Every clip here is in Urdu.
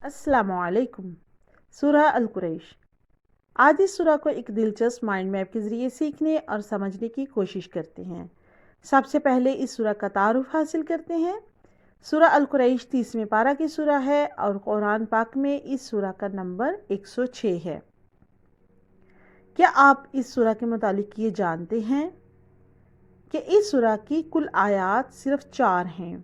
السلام علیکم۔ سورہ القریش۔ آج اس سورہ کو ایک دلچسپ مائنڈ میپ کے ذریعے سیکھنے اور سمجھنے کی کوشش کرتے ہیں۔ سب سے پہلے اس سورہ کا تعارف حاصل کرتے ہیں۔ سورہ القریش 30ویں پارہ کی سورہ ہے اور قرآن پاک میں اس سورہ کا نمبر 106 ہے۔ کیا آپ اس سورہ کے متعلق یہ جانتے ہیں کہ اس سورہ کی کل آیات صرف 4 ہیں؟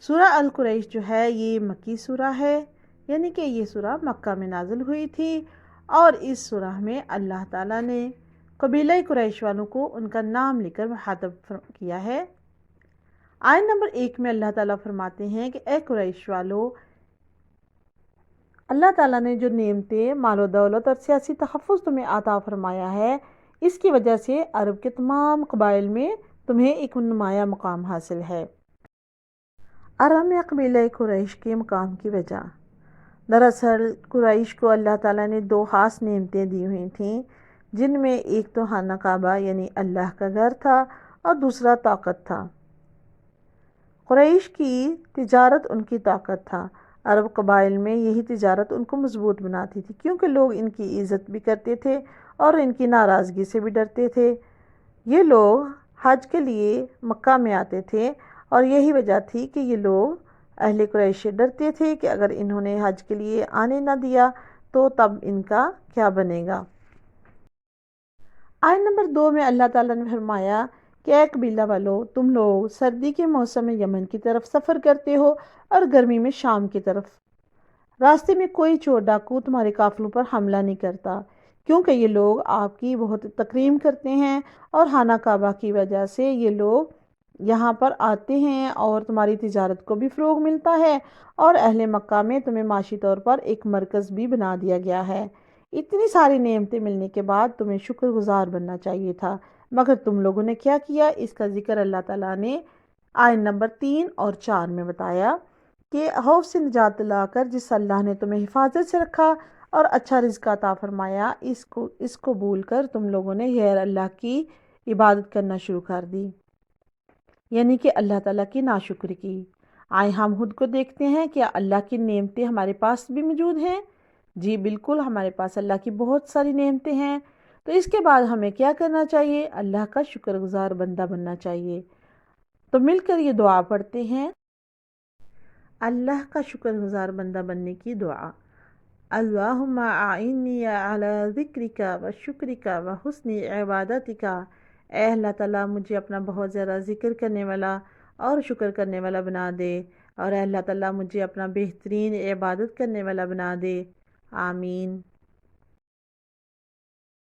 سورہ القریش جو ہے یہ مکی سورہ ہے، یعنی کہ یہ سورہ مکہ میں نازل ہوئی تھی، اور اس سورہ میں اللہ تعالیٰ نے قبیلہ قریش والوں کو ان کا نام لے کر مخاطب کیا ہے۔ آیت نمبر 1 میں اللہ تعالیٰ فرماتے ہیں کہ اے قریش والو، اللہ تعالیٰ نے جو نعمتیں، مال و دولت اور سیاسی تحفظ تمہیں عطا فرمایا ہے، اس کی وجہ سے عرب کے تمام قبائل میں تمہیں ایک نمایاں مقام حاصل ہے۔ عرب میں قبیلہ قریش کے مقام کی وجہ، دراصل قریش کو اللہ تعالیٰ نے 2 خاص نعمتیں دی ہوئی تھیں، جن میں ایک تو خانہ کعبہ یعنی اللہ کا گھر تھا اور دوسرا طاقت تھا۔ قریش کی تجارت ان کی طاقت تھا۔ عرب قبائل میں یہی تجارت ان کو مضبوط بناتی تھی، کیونکہ لوگ ان کی عزت بھی کرتے تھے اور ان کی ناراضگی سے بھی ڈرتے تھے۔ یہ لوگ حج کے لیے مکہ میں آتے تھے، اور یہی وجہ تھی کہ یہ لوگ اہل قریش سے ڈرتے تھے کہ اگر انہوں نے حج کے لیے آنے نہ دیا تو تب ان کا کیا بنے گا۔ آیت نمبر 2 میں اللہ تعالیٰ نے فرمایا کہ اے قبیلہ والو، تم لوگ سردی کے موسم میں یمن کی طرف سفر کرتے ہو اور گرمی میں شام کی طرف۔ راستے میں کوئی چور ڈاکو تمہارے قافلوں پر حملہ نہیں کرتا، کیونکہ یہ لوگ آپ کی بہت تکریم کرتے ہیں، اور خانہ کعبہ کی وجہ سے یہ لوگ یہاں پر آتے ہیں اور تمہاری تجارت کو بھی فروغ ملتا ہے، اور اہل مکہ میں تمہیں معاشی طور پر ایک مرکز بھی بنا دیا گیا ہے۔ اتنی ساری نعمتیں ملنے کے بعد تمہیں شکر گزار بننا چاہیے تھا، مگر تم لوگوں نے کیا کیا؟ اس کا ذکر اللہ تعالیٰ نے آیت نمبر 3 اور 4 میں بتایا کہ خوف سے نجات دلا کر جس اللہ نے تمہیں حفاظت سے رکھا اور اچھا رزق عطا فرمایا، اس کو بھول کر تم لوگوں نے غیر اللہ کی عبادت کرنا شروع کر دی، یعنی کہ اللہ تعالیٰ کی ناشکری کی۔ آئے ہم خود کو دیکھتے ہیں، کیا اللہ کی نعمتیں ہمارے پاس بھی موجود ہیں؟ جی بالکل، ہمارے پاس اللہ کی بہت ساری نعمتیں ہیں۔ تو اس کے بعد ہمیں کیا کرنا چاہیے؟ اللہ کا شکر گزار بندہ بننا چاہیے۔ تو مل کر یہ دعا پڑھتے ہیں، اللہ کا شکر گزار بندہ بننے کی دعا۔ اللہم اعنی علی ذکرک و شکرک و حسن عبادتک۔ اے اللہ تعالیٰ، مجھے اپنا بہت زیادہ ذکر کرنے والا اور شکر کرنے والا بنا دے، اور اے اللہ تعالیٰ مجھے اپنا بہترین عبادت کرنے والا بنا دے۔ آمین۔